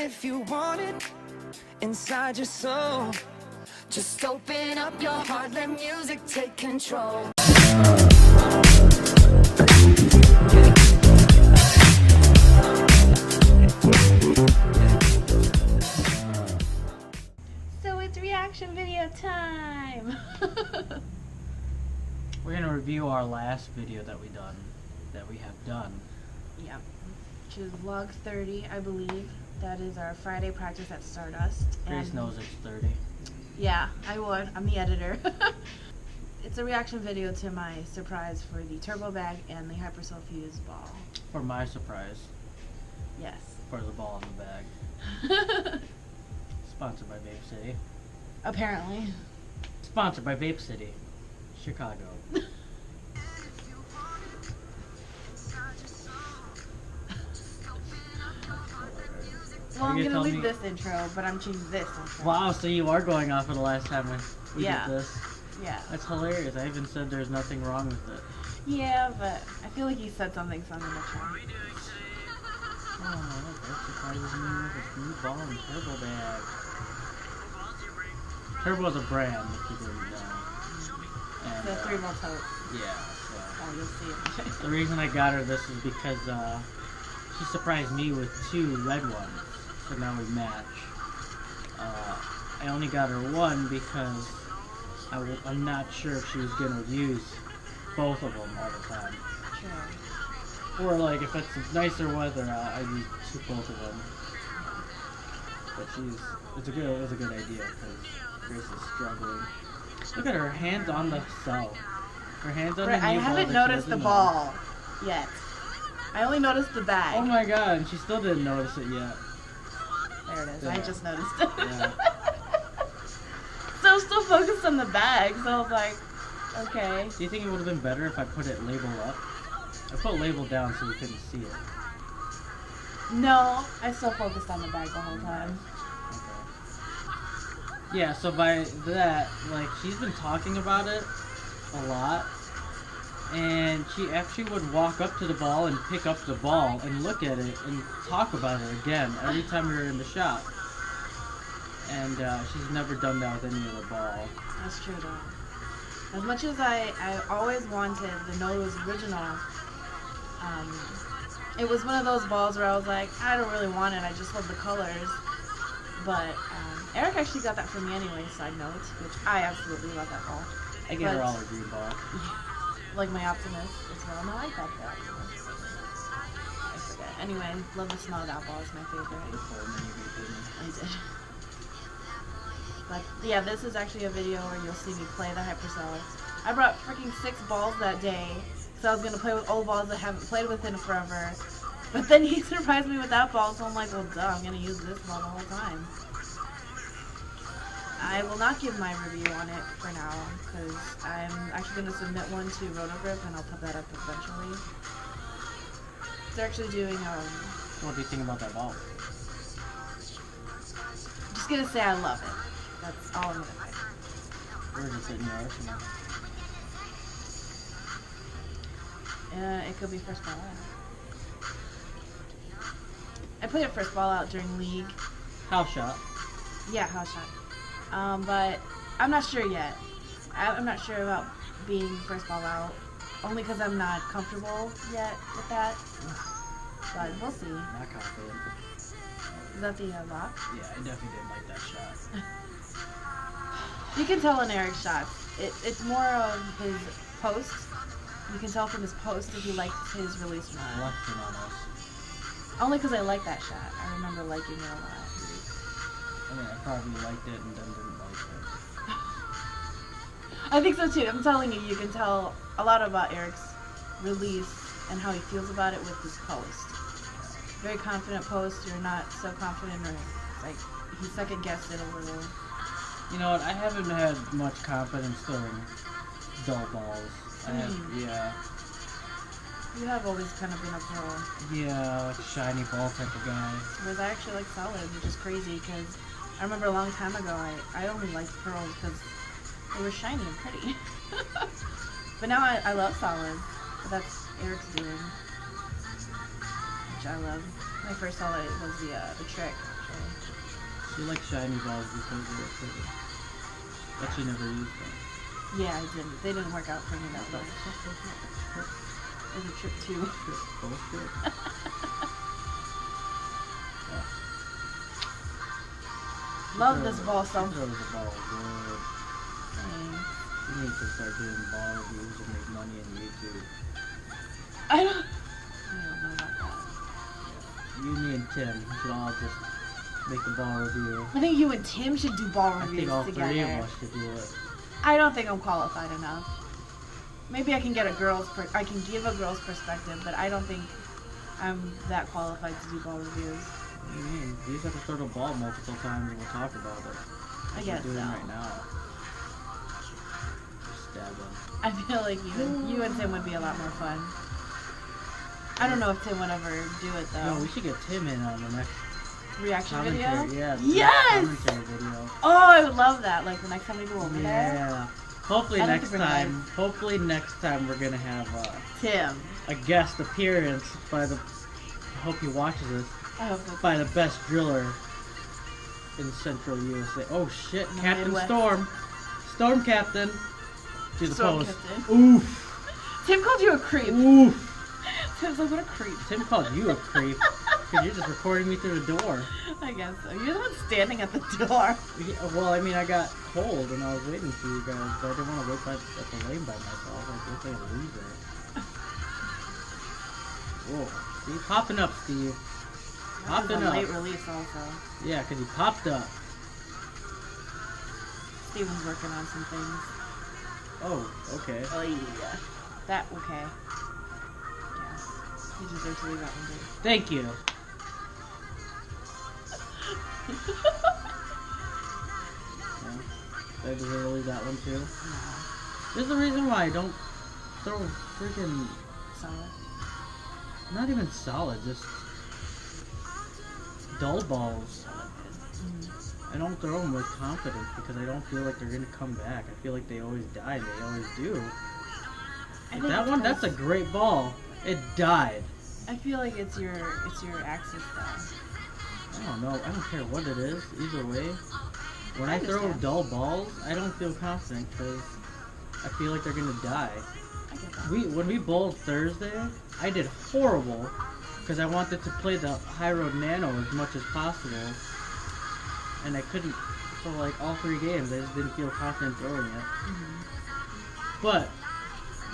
if you want it inside your soul. Just open up your heart, let music take control. So it's reaction video time! We're gonna review our last video that we have done. Yep. Which is vlog 30, I believe. That is our Friday practice at Stardust. Grace knows it's 30. Yeah, I would. I'm the editor. It's a reaction video to my surprise for the turbo bag and the Hypercell Fuse ball. For my surprise, Yes. for the ball in the bag. Sponsored by Vape City. Apparently. Sponsored by Vape City, Chicago. Well, I'm You gonna tell leave me- this intro, but I'm choosing this intro. Wow, so you are going off of the last time we Yeah. did this. Yeah. That's hilarious. I even said there's nothing wrong with it. Yeah, but I feel like he said something, so I'm gonna try. Oh, that surprises me with a new ball and turbo bag. Turbo's a brand, if you didn't know. And, The 3-volt tote. yeah, Oh, you'll see it. so. The reason I got her this is because, she surprised me with 2 red ones. So now we match. I only got her one because I'm not sure if she was going to use both of them all the time. Sure. Or like if it's nicer weather out, I use both of them. But it's a good idea because Grace is struggling. Look at her hands on the cell. Her hands on the new ball. I haven't that she noticed the doesn't ball yet. I only noticed the bag. know. Oh my god, and she still didn't notice it yet. There it is. Yeah. I just noticed it. Yeah. So I'm still focused on the bag, so I was like, okay. Do you think it would have been better if I put it label up? I put label down so you couldn't see it. No, I still focused on the bag the whole time. Okay. Yeah, so by that, like, she's been talking about it a lot. And she actually would walk up to the ball and pick up the ball and look at it and talk about it again every time we were in the shop. And she's never done that with any other ball. That's true though. As much as I always wanted the Nose original, it was one of those balls where I was like, I don't really want it, I just love the colors. But Eric actually got that for me anyway, side note, which I absolutely love that ball. I gave her But- all her green ball. Like my Optimus as well. No, I got the Optimus. I forget. Anyway, love the smell of that ball. It's my favorite. I did. But yeah, this is actually a video where you'll see me play the Hypercell. I brought freaking 6 balls that day, so I was gonna play with old balls that I haven't played with in forever. But then he surprised me with that ball, so I'm like, well, duh, I'm gonna use this ball the whole time. I will not give my review on it for now, because I'm actually going to submit one to Rotogrip, and I'll put that up eventually. They're actually doing, What do you think about that ball? I'm just going to say I love it. That's all I'm going to say. Where is it in your arsenal? It could be first ball out. I played it first ball out during League. House shot. Yeah, house shot. But I'm not sure yet. I'm not sure about being first ball out, only because I'm not comfortable yet with that. But we'll see. Not confident. Is that the lock? Yeah, I definitely didn't like that shot. You can tell in Eric's shots. It's more of his post. You can tell from his post if he liked his release or not. Left on us. Only because I like that shot. I remember liking it a lot. I mean, I probably liked it and then didn't like it. I think so too. I'm telling you, you can tell a lot about Eric's release and how he feels about it with his post. Very confident post. You're not so confident, or like he second guessed it a little. You know what? I haven't had much confidence throwing dull balls. Yeah. You have always kind of been a pro. Yeah, like a shiny ball type of guy. Whereas I actually like solid, which is crazy because I remember a long time ago I only liked pearls because they were shiny and pretty. But now I love solid. But that's Eric's doing, which I love. I first saw that it was the trick. Actually. She likes shiny balls because of it. But she never used them. Yeah, I didn't. They didn't work out for me that much. It was a trick too. Bullshit. Love this ball She so throws the ball good. much. You need to start doing ball reviews and make money on YouTube. I don't know about that. You, me, and Tim should all just make a ball review. I think you and Tim should do ball I reviews think all together. 3 of us should do it. I don't think I'm qualified enough. Maybe I can get I can give a girl's perspective, but I don't think I'm that qualified to do ball reviews. What do you mean? You just have to throw the ball multiple times and we'll talk about it. I guess We're doing so. right now. Just stab him. I feel like you and Tim would be a lot more fun. I don't know if Tim would ever do it though. No, we should get Tim in on the next Reaction video? commentary. Yeah, the Yes! next commentary video. Oh, I would love that. Like the next time we go over there. Yeah. Hopefully I'd like next to bring time. Hopefully next time we're gonna have Tim. a guest appearance by the. I hope he watches this. I hope so. By the best driller in Central USA. Oh shit, No, Captain Midwest. Storm. Storm Captain. To the Storm post. Captain. Oof. Tim called you a creep. Oof. Tim's like, what a creep. Tim called you a creep. Because you're just recording me through the door. I guess so. You're the one standing at the door. Yeah, well, I mean, I got cold and I was waiting for you guys, but I didn't want to wait at the lane by myself. I look like a loser. Whoa. See? Popping up, Steve. That was Popping a up. late release also. Yeah, because he popped up. Steven's working on some things. Oh, okay. Oh yeah. That okay. Yeah. You deserve to leave that one be. Thank you. Yeah. I deserve to leave that one too. No. There's the reason why I don't throw freaking, Solid. not even solid, just dull balls. I don't throw them with confidence because I don't feel like they're gonna come back. I feel like they always die, and they always do. I Like think that it's one, that's a 'cause- great ball. It died. I feel like it's your axis though. I don't know. I don't care what it is. Either way, when I I throw understand. dull balls, I don't feel confident because I feel like they're gonna die. I get that. When we bowled Thursday, I did horrible because I wanted to play the High Road Nano as much as possible, and I couldn't. For like all 3 games, I just didn't feel confident throwing it. Mhm. But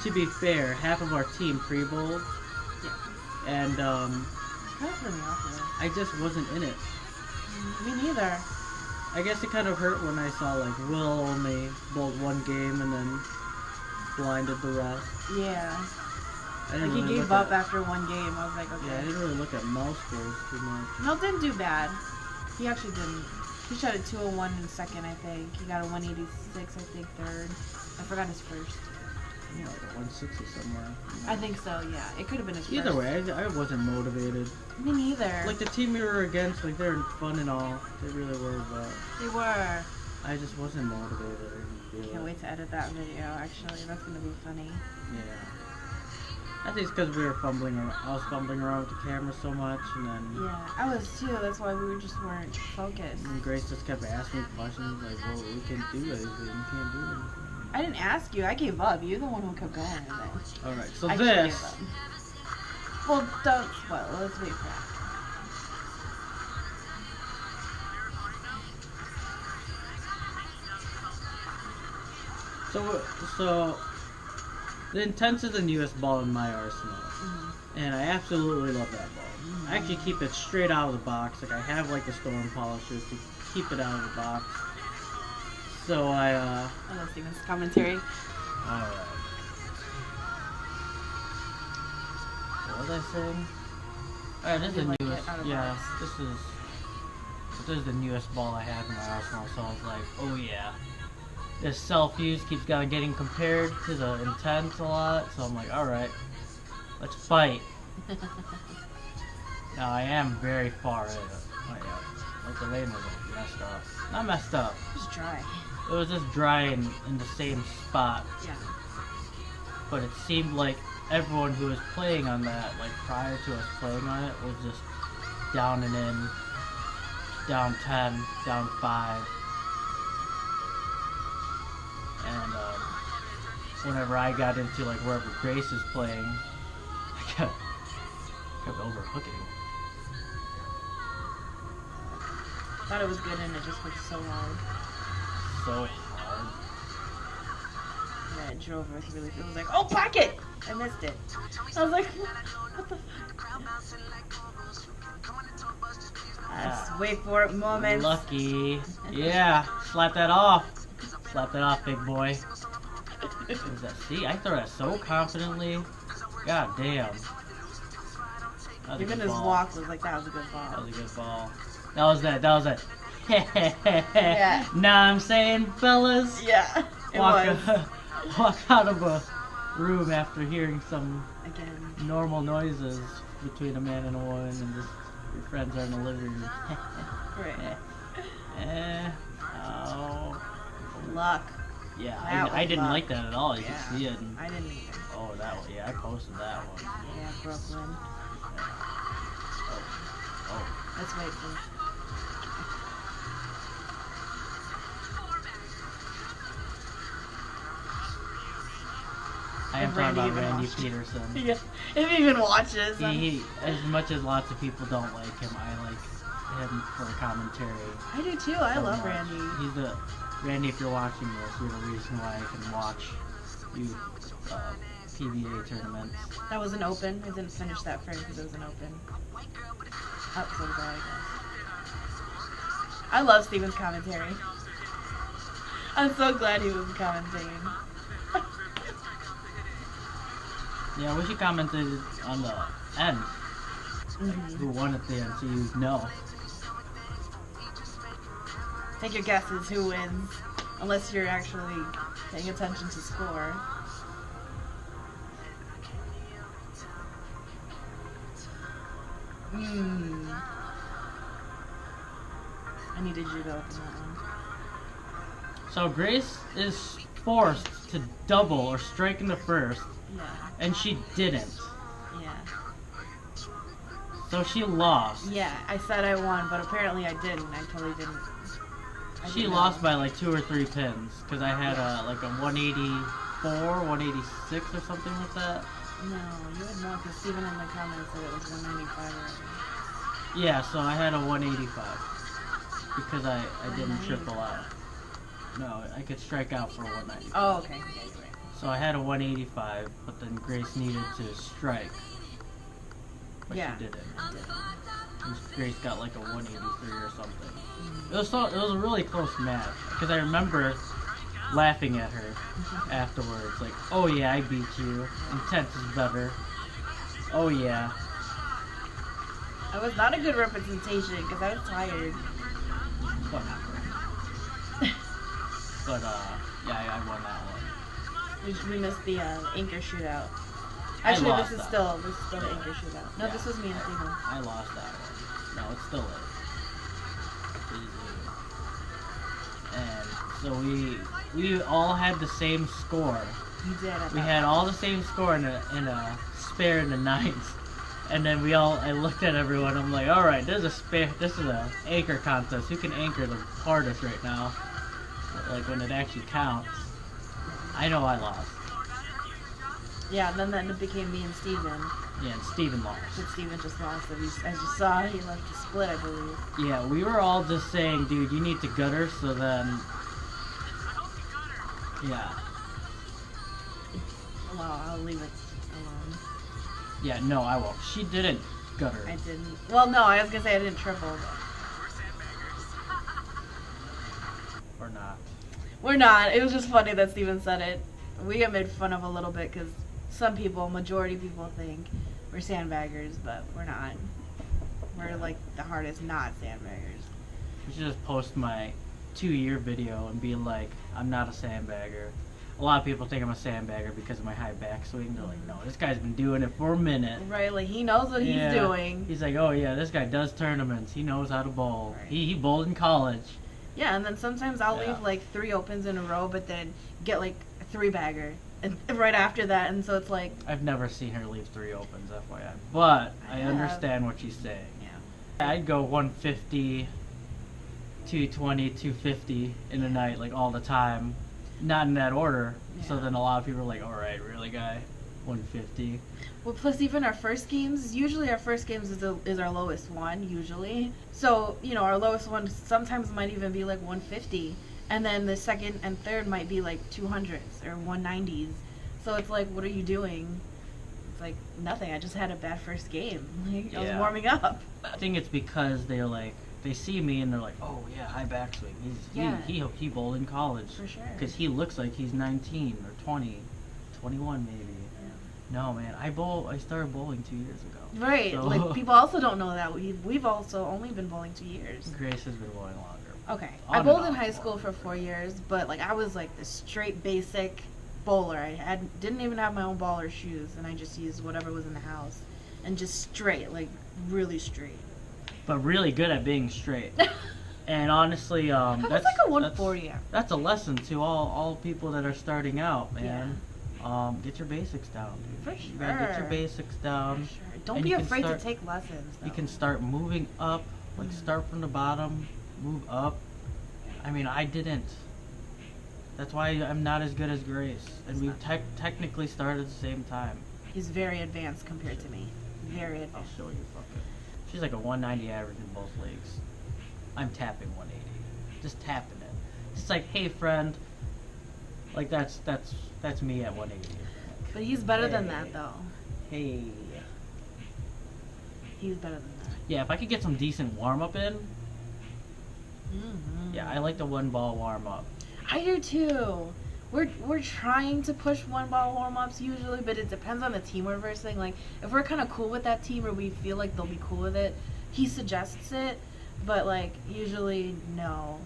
to be fair, half of our team pre-bowled, Yeah. and Kind of threw me off though. I just wasn't in it. Me neither. I guess it kind of hurt when I saw like Will only bowled 1 game and then blinded the rest. Yeah. I Like didn't he really gave look up at, after 1 game. I was like, Yeah, I okay. didn't really look at Mel's scores too much. Mel didn't do bad. He actually didn't. He shot a 201 in second, I think. He got a 186, I think, third. I forgot his first. Yeah, like a 160 somewhere. I think so, yeah. It could have been his Either first. way, I wasn't motivated. Me neither. Like the team we were against, like they're fun and all, they really were, but They were. I just wasn't motivated. I didn't feel Can't it. wait to edit that video, actually. That's gonna be funny. Yeah. I think it's because we were fumbling around. I was fumbling around with the camera so much, and then Yeah, I was too. That's why we just weren't focused. and Grace just kept asking me questions like, "Well, we can't do anything. We can't do anything." I didn't ask you. I gave up. You're the one who kept going with it. All right, so I just this. gave up. Well, don't spoil. Let's wait for that. So the Intense is the newest ball in my arsenal, and I absolutely love that ball. I actually keep it straight out of the box. Like I have like the Storm polishers to keep it out of the box. So I I love Steven's commentary. Alright. What was I saying? Alright, this is You the like newest. it out of Yeah, box. this is the newest ball I have in my arsenal. So I was like, oh yeah. This self-use keeps kind of getting compared to the Intense a lot. So I'm like, alright, let's fight. Now I am very far in it. Oh yeah, like the lane was like messed up. Not messed up. Just dry. It was just dry in the same spot. Yeah. But it seemed like everyone who was playing on that, like prior to us playing on it, was just down and in, down 10, down 5. And whenever I got into like wherever Grace is playing, I kept overhooking. Thought it was good and it just went so hard. So hard. Yeah, it drove us really. It was like, oh, pocket! I missed it. I was like, what the fuck? Let's wait for it moments. Lucky. Yeah, slap that off. Slap that off, big boy. What is that? See, I throw that so confidently. God damn. That was a Even good his ball. walk was like, that was a good That ball. was a good ball. That was that. Yeah. Nah, I'm saying, fellas. Yeah, it Walk, was. walk out of a room after hearing some Again. normal noises between a man and a woman, and just your friends are in the living room. Right. Oh. Luck. Yeah, That I was didn't luck. like that at all. You Yeah. can see it. And, I didn't either. oh, that one. Yeah, I posted that one. Yeah, Brooklyn. Oh. Let's wait for I am If talking Randy about even Randy watched. Peterson. Yeah. If he even watches. He, as much as lots of people don't like him, I like him for commentary. I do too. I so love much. Randy. He's the Randy. If you're watching this, you're the reason why I can watch you PBA tournaments. That was an open. I didn't finish that frame because it was an open. Oh, so was I guess. I love Steven's commentary. I'm so glad he was commentating. Yeah, I wish you commented on the end. Who won at the end, so you know. Take your guesses who wins, unless you're actually paying attention to score. I needed you to open that one. So Grace is forced to double or strike in the first, Yeah, and she didn't. yeah. So she lost. Yeah, I said I won, but apparently I didn't. I totally didn't. I She didn't lost know. by like 2 or 3 pins, because I had like a 184, 186 or something like that. No, you would know because Steven in the comments said it was 195 already. Yeah, so I had a 185, because I didn't 190. triple out. No, I could strike out for 195. Oh, okay. Yeah, you're right. So I had a 185, but then Grace needed to strike. But Yeah. she didn't. I did. And Grace got like a 183 or something. It was a really close match, because I remember laughing at her afterwards, like, oh yeah, I beat you. Intense is better. Oh yeah. It was not a good representation because I was tired. Whatever. But yeah, I won that one. We missed the anchor shootout. I Actually, lost this is that. still the anchor shootout. No, Yeah. this was me and Steven. I lost that one. No, it's still it. And so we all had the same score. You did. We had all the same score in a spare in the ninth. And then I looked at everyone, I'm like, alright, this is a anchor contest. Who can anchor the hardest right now? Like when it actually counts. I know I lost. Yeah, and then it became me and Steven. Yeah, and Steven lost. But Steven just lost. As you saw, he left the split, I believe. Yeah, we were all just saying, dude, you need to gut her, so then... Yeah. Well, I'll leave it alone. Yeah, no, I won't. She didn't gut her. I didn't. Well, no, I was gonna say I didn't triple. Or not. We're not. It was just funny that Steven said it. We get made fun of a little bit because some people, majority people, think we're sandbaggers, but we're not. We're like the hardest not sandbaggers. We should just post my 2-year video and be like, I'm not a sandbagger. A lot of people think I'm a sandbagger because of my high backswing. They're like, no, this guy's been doing it for a minute. Right, like he knows what Yeah. he's doing. He's like, oh yeah, this guy does tournaments. He knows how to bowl. Right. He bowled in college. Yeah, and then sometimes I'll Yeah. leave like 3 opens in a row, but then get like a 3-bagger and right after that, and so it's like, I've never seen her leave 3 opens, FYI. But I have. understand what she's saying. yeah. I'd go 150, 220, 250 in a night, like all the time. Not in that order. So Yeah. then a lot of people are like, alright, really, guy? 150. Well, plus even our first games, usually our first games is our lowest one, usually. So, you know, our lowest one sometimes might even be like 150. And then the second and third might be like 200s or 190s. So it's like, what are you doing? It's like, nothing. I just had a bad first game. Like, I was Yeah. warming up. I think it's because they're like, they see me and they're like, oh yeah, high backswing. Yeah. He bowled in college. For sure. Because he looks like he's 19 or 20, 21 maybe. No, man, I started bowling 2 years ago. Right. So- Like, people also don't know that. We've also only been bowling 2 years. Grace has been bowling longer. Okay. On I and bowled in off high school for 4 years, but like I was like the straight basic bowler. Didn't even have my own ball or shoes, and I just used whatever was in the house, and just straight, like really straight. But really good at being straight. And honestly, I was that's like a 140. That's a lesson to all people that are starting out, man. Get your basics down, dude. For You gotta get your sure. basics down. For sure. Don't and be you can afraid start- to take lessons. Though. You can start moving up, like start from the bottom, move up. I mean, I didn't. That's why I'm not as good as Grace, and we technically started at the same time. He's very advanced compared to me. Very I'll advanced. show you, fuck it. She's like a 190 average in both legs. I'm tapping 180, just tapping it. It's like, hey friend. Like that's me at 180. But he's better than Hey. that, though. Hey. He's better than that. Yeah, if I could get some decent warm up in. Mm-hmm. Yeah, I like the one ball warm up. I do too. We're trying to push one ball warm ups usually, but it depends on the team we're versing. Like if we're kind of cool with that team or we feel like they'll be cool with it, he suggests it. But like usually no.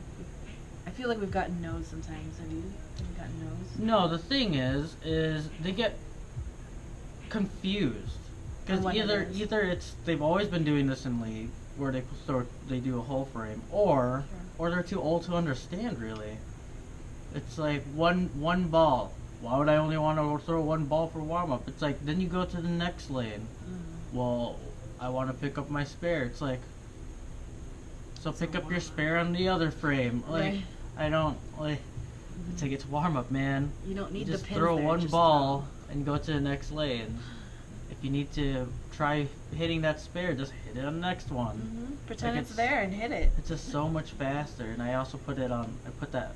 I feel like we've gotten no's sometimes. Have you gotten no's? No, the thing is they get confused because On what it either is. it's they've always been doing this in league where they do a whole frame, or they're too old to understand really. It's like one ball. Why would I only want to throw one ball for warm up? It's like then you go to the next lane. Well, I want to pick up my spare. It's like, so pick up your spare on the other frame. Like Right. I don't like. It's like it's warm up, man. You don't You need just the pins throw there, one just ball and go to the next lane. If you need to try hitting that spare, just hit it on the next one. Mm-hmm. Pretend Like it's there and hit it. It's just so much faster. And I also put it on. I put that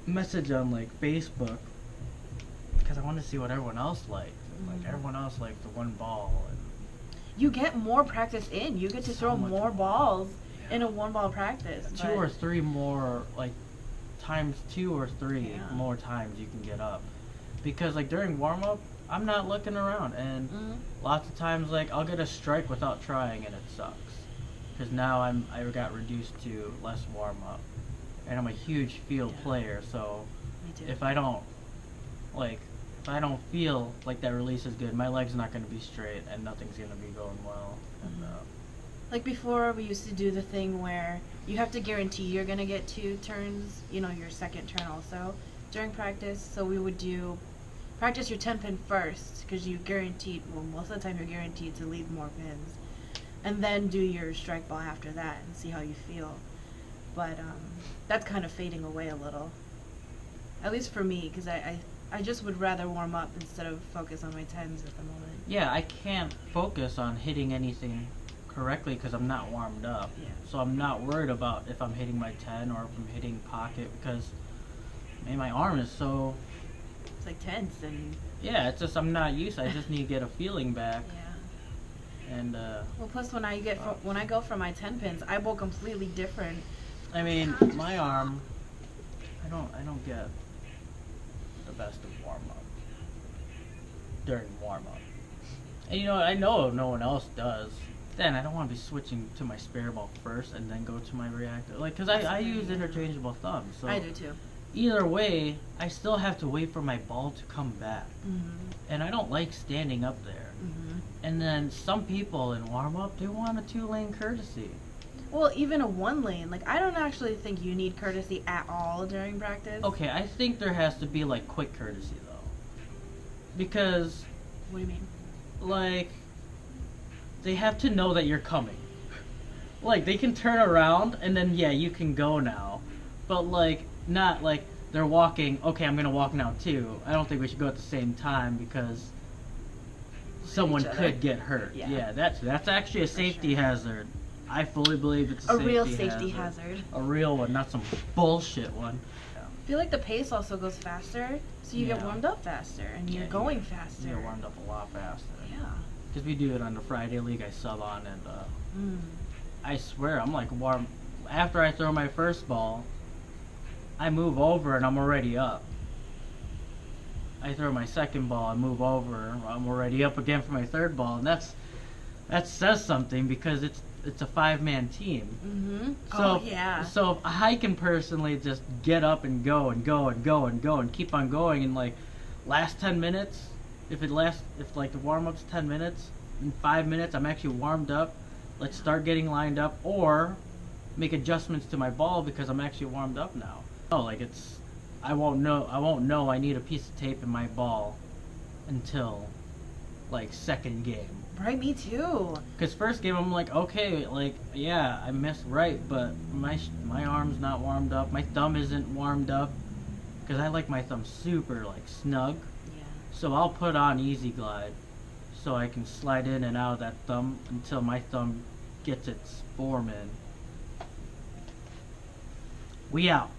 message on like Facebook because I wanted to see what everyone else liked. Like Mhm. everyone else liked the one ball. And You get more practice in. You get to So throw much more more. balls in a one ball practice. two or three more, like times 2 or 3 Yeah. more times you can get up. Because like during warm up, I'm not looking around, and Mhm. lots of times like I'll get a strike without trying, and it sucks. Because now I got reduced to less warm up, and I'm a huge field Yeah. player. So Me too. if I don't feel like that release is good, my leg's not going to be straight, and nothing's going to be going well. And, Like before, we used to do the thing where you have to guarantee you're gonna get 2 turns, you know, your second turn also during practice. So we would do practice your 10 pin first because you guaranteed, well, most of the time you're guaranteed to leave more pins, and then do your strike ball after that and see how you feel. But that's kind of fading away a little, at least for me, because I just would rather warm up instead of focus on my 10s at the moment. yeah, I can't focus on hitting anything correctly because I'm not warmed up. Yeah. So I'm not worried about if I'm hitting my 10 or if I'm hitting pocket because man, my arm is so, It's like tense and yeah, it's just I'm not used. I just need to get a feeling back. yeah. And Well, plus when I go for my 10 pins, I bowl completely different. I mean, my arm, I don't get the best of warm up during warm up. And you know, I know no one else does. Then I don't want to be switching to my spare ball first and then go to my reactor. Like, cause I use interchangeable thumbs. So I do too. either way, I still have to wait for my ball to come back. Mm-hmm. And I don't like standing up there. Mm-hmm. And then some people in warm up, they want a 2-lane courtesy. Well, even a 1 lane, like I don't actually think you need courtesy at all during practice. Okay, I think there has to be like quick courtesy though. Because What do you mean? like they have to know that you're coming. like they can turn around and then yeah, you can go now, but like not like they're walking. Okay, I'm gonna walk now too. I don't think we should go at the same time because someone each other. could get hurt. Yeah. Yeah, that's actually a safety hazard. I fully believe it's A a real safety hazard. A real one, not some bullshit one. I feel like the pace also goes faster, so you get Yeah. warmed up faster and Yeah, you're you- going faster. You get warmed up a lot faster. Yeah. Because we do it on the Friday league I sub on, and Mm. I swear I'm like warm. After I throw my first ball, I move over and I'm already up. I throw my second ball, I move over, I'm already up again for my third ball, and that says something because it's a 5-man team. Mm-hmm. So, Oh yeah. So if I can personally just get up and go and go and go and go and keep on going in like last 10 minutes, if like the warm up's 10 minutes, in 5 minutes I'm actually warmed up, let's start getting lined up or make adjustments to my ball because I'm actually warmed up now. Oh, like I won't know I need a piece of tape in my ball until like second game. Right, me too. Cause first game I'm like, okay, like yeah, I missed right, but my arm's not warmed up, my thumb isn't warmed up, cause I like my thumb super like snug. Yeah. So I'll put on Easy Glide, so I can slide in and out of that thumb until my thumb gets its form in. We out.